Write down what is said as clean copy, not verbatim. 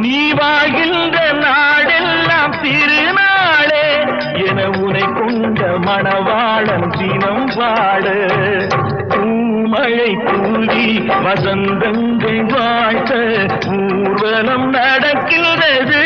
நீ வாழ்கின்ற நாடெல்லாம் திருநாளே என உனை கொண்ட மணவாளன் தினம் பாடு பூமழை தூவி வசந்தங்கள் வாழ்த்த ஊர்வலம் நடக்கின்றது